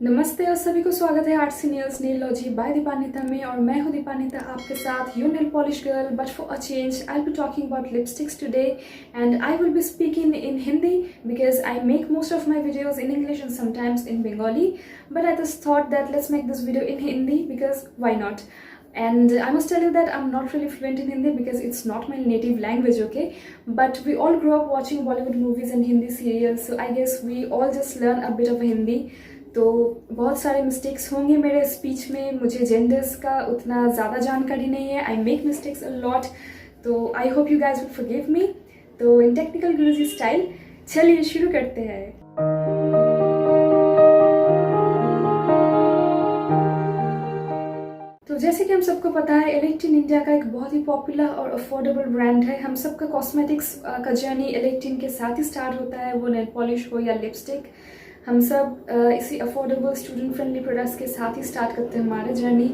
नमस्ते और सभी को स्वागत है आर्ट्स नेल्स नीलॉजी बाय दीपानिता में। और मैं हूँ दीपानिता आपके साथ your nail polish girl. But for a change I will be talking about lipsticks today and I will be speaking in Hindi because I make most of my videos in English and sometimes in Bengali, but I just thought that let's make this video in Hindi because why not. And I must tell you that I'm not really fluent in Hindi because it's not my native language, okay? But we all grew up watching Bollywood movies and Hindi serials, so I guess we all just learn a bit of Hindi. तो बहुत सारे mistakes होंगे मेरे speech में, मुझे genders का उतना ज़्यादा जानकारी नहीं है, I make mistakes a lot, तो I hope you guys will forgive me. तो इन टेक्निकल गुरुजी स्टाइल चलिए शुरू करते हैं। तो जैसे कि हम सबको पता है, एलेक्टिन इंडिया का एक बहुत ही पॉपुलर और अफोर्डेबल ब्रांड है। हम सबका कॉस्मेटिक्स का जर्नी एलेक्टिन के साथ ही स्टार्ट होता है, वो नेल पॉलिश हो या लिपस्टिक। हम सब इसी अफोर्डेबल स्टूडेंट फ्रेंडली प्रोडक्ट्स के साथ ही स्टार्ट करते हैं हमारा जर्नी।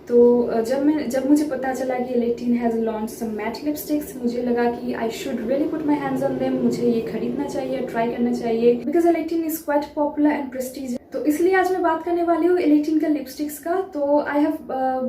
तो जब मुझे पता चला कि Elektin has launch some matte lipsticks, मुझे लगा कि I should really put my hands on them, मुझे ये खरीदना चाहिए, ट्राई करना चाहिए, because Elektin is quite popular and prestige. तो इसलिए आज मैं बात करने वाली हूँ एलेक्टिन का लिपस्टिक्स का। तो I have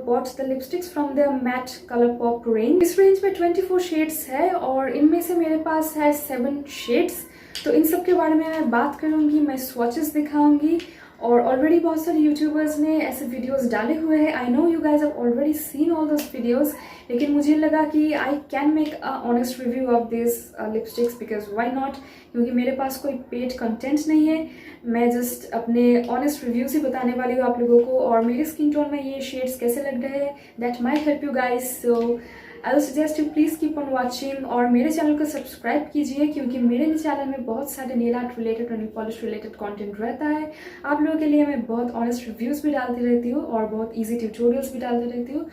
bought the lipsticks from the matte colour pop range. इस रेंज में 24 शेड्स है और इनमें से मेरे पास है 7 शेड्स। तो इन सब के बारे में मैं बात करूंगी, मैं स्वॉचेस दिखाऊंगी। और ऑलरेडी बहुत सारे यूट्यूबर्स ने ऐसे वीडियोस डाले हुए हैं। I know you guys have already seen all those videos, लेकिन मुझे लगा कि I can make a honest review of this lipsticks because why not, क्योंकि मेरे पास कोई पेड कंटेंट नहीं है। मैं जस्ट अपने ऑनेस्ट रिव्यूज ही बताने वाली हूँ आप लोगों को, और मेरे स्किन टोन में ये शेड्स कैसे लग रहे हैं that might help you guys. So I will suggest you please keep on watching और मेरे चैनल को सब्सक्राइब कीजिए, क्योंकि मेरे चैनल में बहुत सारे नेल आर्ट रिलेटेड और नेल पॉलिश रिलेटेड कंटेंट रहता है। आप लोगों के लिए मैं बहुत ऑनेस्ट रिव्यूज़ भी डालती रहती हूँ और बहुत इजी ट्यूटोरियल्स भी डालती रहती हूँ।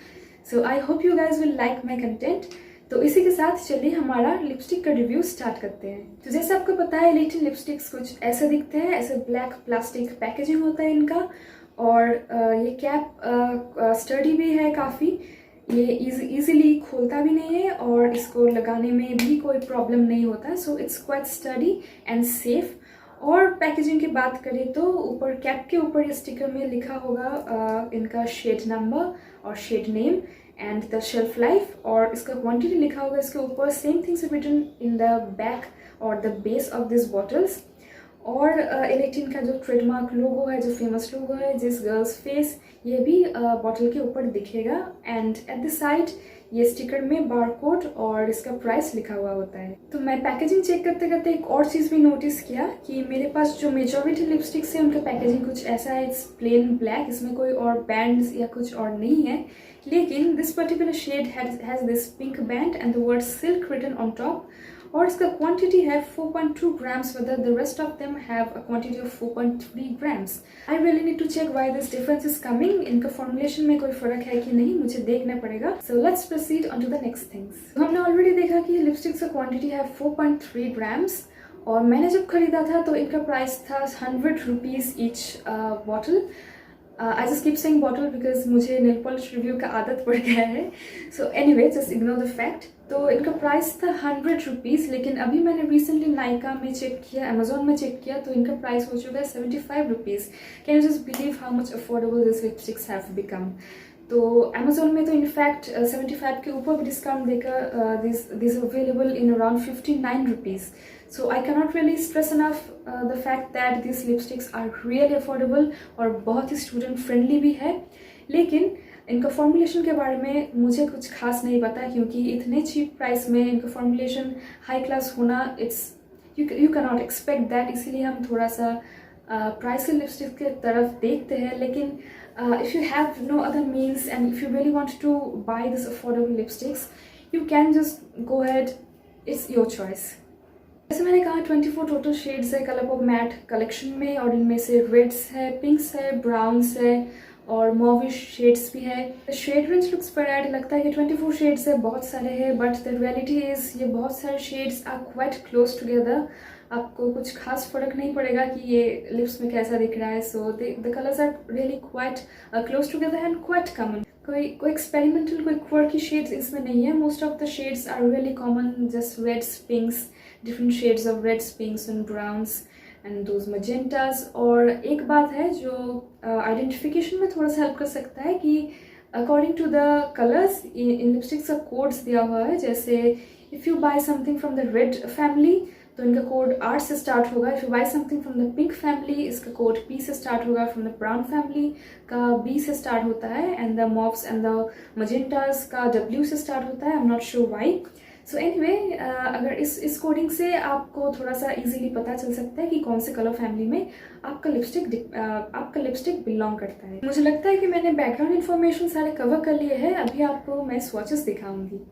So I hope you guys will like my content. तो इसी के साथ चलिए हमारा लिपस्टिक का रिव्यू स्टार्ट करते हैं। तो जैसे आपको पता है, एलेक्टिन लिपस्टिक्स कुछ ऐसे दिखते हैं, ऐसे ब्लैक प्लास्टिक पैकेजिंग होता है इनका, और ये कैप स्टर्डी भी है काफ़ी। ये इजीली खोलता भी नहीं है और इसको लगाने में भी कोई प्रॉब्लम नहीं होता है। So it's quite study and safe. और पैकेजिंग की बात करें तो ऊपर कैप के ऊपर ये स्टिकर में लिखा होगा इनका शेड नंबर और shade name and the shelf life, और इसका क्वांटिटी लिखा होगा इसके ऊपर। Same things written in the back और the base of this bottles. और एलेक्टिन का जो ट्रेडमार्क लोगो है, जो फेमस लोगो है, जिस गर्ल्स फेस, ये भी बॉटल के ऊपर दिखेगा। एंड एट द साइड ये स्टिकर में बारकोड और इसका प्राइस लिखा हुआ होता है। तो मैं पैकेजिंग चेक करते करते एक और चीज़ भी नोटिस किया कि मेरे पास जो मेजॉरिटी लिपस्टिक्स है उनका पैकेजिंग कुछ ऐसा है, इट्स प्लेन ब्लैक, इसमें कोई और बैंड्स या कुछ और नहीं है। लेकिन this particular shade has this pink band and the word silk written on top, और इसका क्वांटिटी है 4.2 grams, whether the rest of them have a quantity of 4.3 grams. I really need to check why this difference is coming. इनका formulation में कोई फर्क है कि नहीं, मुझे देखना पड़ेगा। So let's proceed on to the next things. तो हमने ऑलरेडी देखा कि लिपस्टिक्स का क्वांटिटी है 4.3 ग्राम्स, और मैंने जब खरीदा था तो इनका प्राइस था 100 rupees each bottle. I just keep saying bottle because मुझे नेल पॉलिश रिव्यू का आदत पड़ गया है। So anyway, just ignore the fact. तो इनका प्राइस था 100 रुपीज़, लेकिन अभी मैंने रिसेंटली नाइका में चेक किया, अमेजोन में चेक किया, तो इनका प्राइस हो चुका है 75 rupees. Can you just believe how much affordable this lipsticks have become. तो अमेजोन में तो इनफैक्ट 75 के ऊपर भी डिस्काउंट देकर this available in around 59 rupees. So I cannot really stress enough the fact that these lipsticks are really affordable और बहुत ही student friendly भी है। लेकिन इनका फॉर्मुलेशन के बारे में मुझे कुछ खास नहीं पता, क्योंकि इतने चीप प्राइस में इनका फॉर्मुलेशन हाई क्लास होना, it's you can not expect that. इसीलिए हम थोड़ा सा प्राइस लिपस्टिक की तरफ देखते हैं। लेकिन if you have no other means and if you really want to buy this affordable lipsticks, you can just go ahead, it's your choice. जैसे मैंने कहा 24 टोटल शेड्स है कलर पॉप मैट कलेक्शन में, और इनमें से रेड्स है, पिंक्स है, ब्राउन्स है और मॉविश शेड्स भी है। शेड रेंज लुक्स वेराइड, लगता है कि 24 शेड्स है, बहुत सारे हैं, बट द रियलिटी इज ये बहुत सारे shades are quite close together. आपको कुछ खास फर्क नहीं पड़ेगा कि ये लिप्स में कैसा दिख रहा है। So the colours are really quite close together and quite common. कोई एक्सपेरिमेंटल, कोई क्वर्की शेड्स इसमें नहीं है। Most of the shades are really common, just reds, pinks, different shades of reds, pinks and browns, and those magentas. और एक बात है जो आइडेंटिफिकेशन में थोड़ा सा हेल्प कर सकता है कि according to the colours in lipsticks का कोड्स दिया हुआ है। जैसे if you buy something from the red family तो इनका कोड R से स्टार्ट होगा। If you buy something from the pink family इसका कोड P से स्टार्ट होगा। फ्रॉम द ब्राउन फैमिली का B से स्टार्ट होता है। And the mauves and the magentas का W से स्टार्ट होता है। I am not sure why. So anyway, अगर इस कोडिंग से आपको थोड़ा सा इजीली पता चल सकता है कि कौन से कलर फैमिली में आपका लिपस्टिक बिलोंग करता है। मुझे लगता है कि मैंने बैकग्राउंड इन्फॉर्मेशन सारे कवर कर लिए हैं। अभी आपको मैं स्वॉचेस दिखाऊंगी।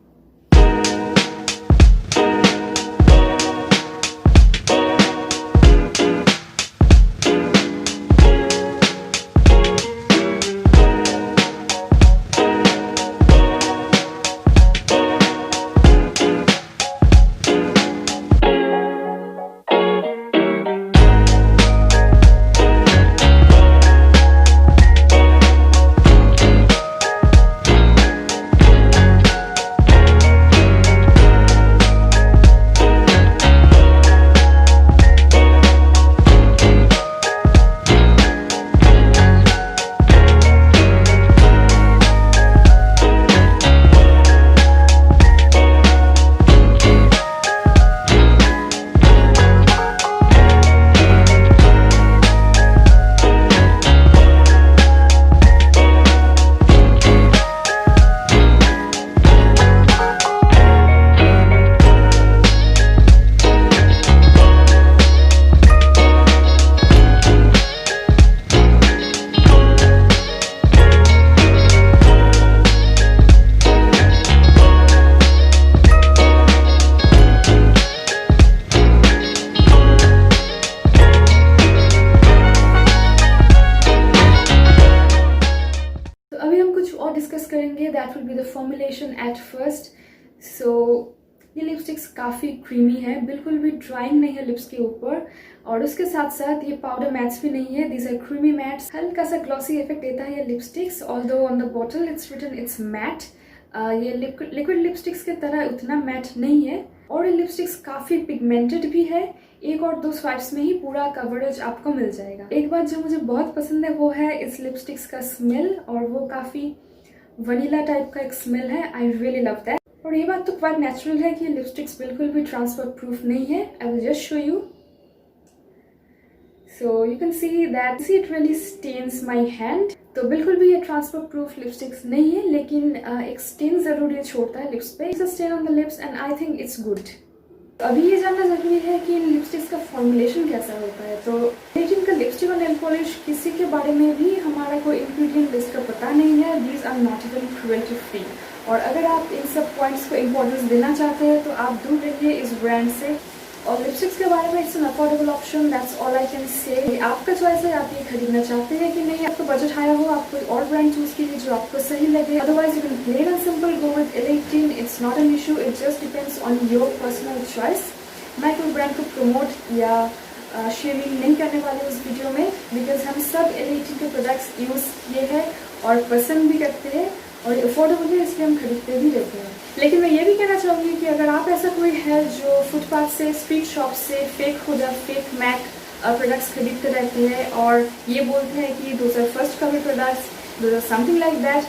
That will be the formulation at first. So ये लिपस्टिक्स काफ़ी क्रीमी है, बिल्कुल भी ड्राइंग नहीं है लिप्स के ऊपर, और उसके साथ साथ ये पाउडर मैट्स भी नहीं है। These are creamy mattes. हल्का सा ग्लॉसी इफेक्ट देता है ये lipsticks, although on the bottle it's written it's matte. ये लिक्विड लिपस्टिक्स की तरह उतना मैट नहीं है, और ये लिपस्टिक्स काफ़ी पिगमेंटेड भी है। एक और 2 स्वाइप्स में ही पूरा कवरेज आपको मिल जाएगा। एक बात जो मुझे बहुत पसंद है वो है इस लिपस्टिक्स का स्मेल, और वो काफ़ी वनीला टाइप का एक स्मेल है। I really love that. और ये बात तो क्वाइट नेचुरल है कि ये लिपस्टिक्स बिल्कुल भी ट्रांसफर प्रूफ नहीं है। I will just show you. So you can see that it really stains my hand. तो बिल्कुल भी ये ट्रांसफर प्रूफ लिपस्टिक्स नहीं है, लेकिन एक स्टेन जरूर ये छोड़ता है लिप्स पे। It's a stain on the lips and I think it's good. अभी ये जानना जरूरी है कि इन लिपस्टिक्स का फॉर्मुलेशन कैसा होता है। तो लेकिन का लिपस्टिक और नेल पॉलिश किसी के बारे में भी हमारा कोई इंग्रेडिएंट लिस्ट का पता नहीं है। These are not even cruelty free. और अगर आप इन सब पॉइंट्स को इम्पोर्टेंस देना चाहते हैं तो आप दूर रहिए इस ब्रांड से। और लिपस्टिक्स के बारे में it's an affordable option, that's all I can say. आपका चॉइस है, आप ये खरीदना चाहते हैं कि नहीं। आपका बजट हाई हो, आप कोई और ब्रांड चूज कीजिए जो आपको सही लगे। Otherwise you can plain and simple go with L18। It's not an issue, it just depends on your personal choice. मैं कोई ब्रांड को प्रमोट या शेयरिंग नहीं करने वाले उस वीडियो में, बिकॉज हम सब L18 के प्रोडक्ट्स यूज़ किए हैं और पसंद भी करते हैं, और अफोर्डेबल है इसलिए हम खरीदते भी रहते हैं। लेकिन मैं ये भी कहना चाहूँगी कि अगर आप ऐसा कोई है जो फुटपाथ से, स्ट्रीट शॉप से फेक खुदा, फेक मैक प्रोडक्ट्स खरीदते रहते हैं और ये बोलते हैं कि those are first cover products, those are something like that,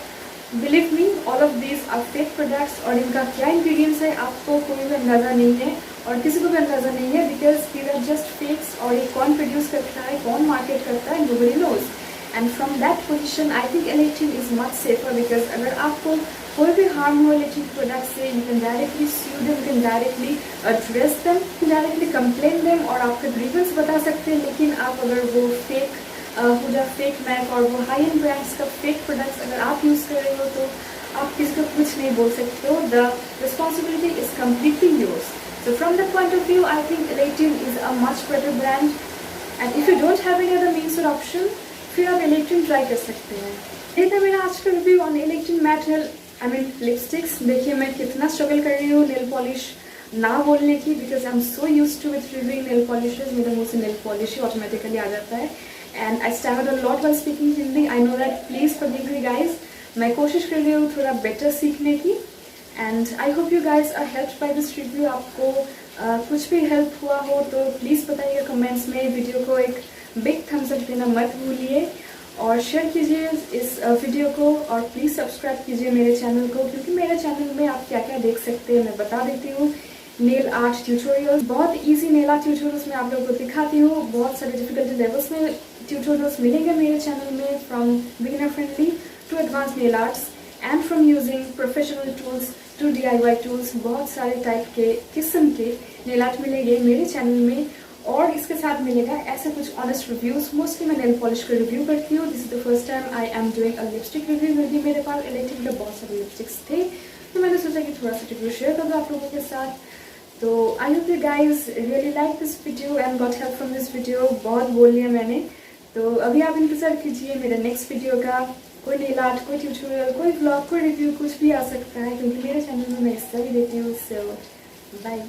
believe me all of these are fake products. और इनका क्या इंग्रेडिएंट्स है आपको कोई भी अंदाज़ा नहीं है, और किसी को भी अंदाज़ा नहीं है, because these are just fakes. और ये कौन प्रोड्यूस करता है, कौन मार्केट करता है, nobody knows. And from that position I think L18 is much safer, because अगर आपको कोई भी हार्म हो L18 प्रोडक्ट से, यू कैन directly sue them, you can directly address them, directly complain them और आपके ग्रीवेंस बता सकते हैं। लेकिन आप अगर वो फेक हुडा, फेक मैक और वो हाई एंड ब्रांड्स का फेक प्रोडक्ट्स अगर आप यूज़ कर रहे हो तो आप किसी को कुछ नहीं बोल सकते हो। The responsibility is completely yours. So from that point of view, I think L18 is a much better brand. And if you don't have any other means or option, फिर आप L18 ट्राई कर सकते हैं। ये था मेरा आज का review on L18 matte nail lipsticks. देखिए मैं कितना स्ट्रगल कर रही हूँ नेल पॉलिश ना बोलने की, because I am so use to with reviewing nail polishes. मेरे मुँह से नेल पॉलिश ही ऑटोमेटिकली आ जाता है, and I stammered a lot while speaking Hindi. I know that, please forgive me guys. मैं कोशिश कर रही हूँ थोड़ा बेटर सीखने की। And I hope you guys are help by this review. आपको कुछ भी हेल्प हुआ हो तो प्लीज़ बताइए कमेंट्स में। वीडियो को एक बिग थम्स अप देना मत भूलिए और शेयर कीजिए इस वीडियो को, और प्लीज़ सब्सक्राइब कीजिए मेरे चैनल को, क्योंकि मेरे चैनल में आप क्या क्या देख सकते हैं मैं बता देती हूँ। नेल आर्ट ट्यूटोरियल्स, बहुत इजी नेल आर्ट ट्यूटोरियल्स मैं आप लोगों को दिखाती हूँ। बहुत सारे डिफिकल्टी लेवल्स में ट्यूटोरियल्स मिलेंगे मेरे चैनल में, from beginner friendly to advance nail arts and from using professional tools to DIY tools. बहुत सारे टाइप के किस्म के नेल आर्ट मिलेंगे मेरे चैनल में, और इसके साथ मिलेगा ऐसे कुछ ऑनेस्ट रिव्यूज़। मोस्टली मैं नेल पॉलिश का रिव्यू करती हूँ। This is the first time I am doing a lipstick review, क्योंकि मेरे पास इलेक्ट्रिक में बहुत सारे लिपस्टिक्स थे, तो मैंने सोचा कि थोड़ा सा रिव्यू शेयर कर दूँ आप लोगों के साथ। तो I hope you guys really like this video and got help from this video. बहुत बोल लिया मैंने, तो अभी आप इंतज़ार कीजिए मेरे नेक्स्ट वीडियो का। कोई नेल आर्ट, कोई ट्यूटोरियल, कोई व्लॉग, कोई रिव्यू, कुछ भी आ सकता है, क्योंकि मेरे चैनल में मैं हिस्सा भी देती हूँ। सो बाय।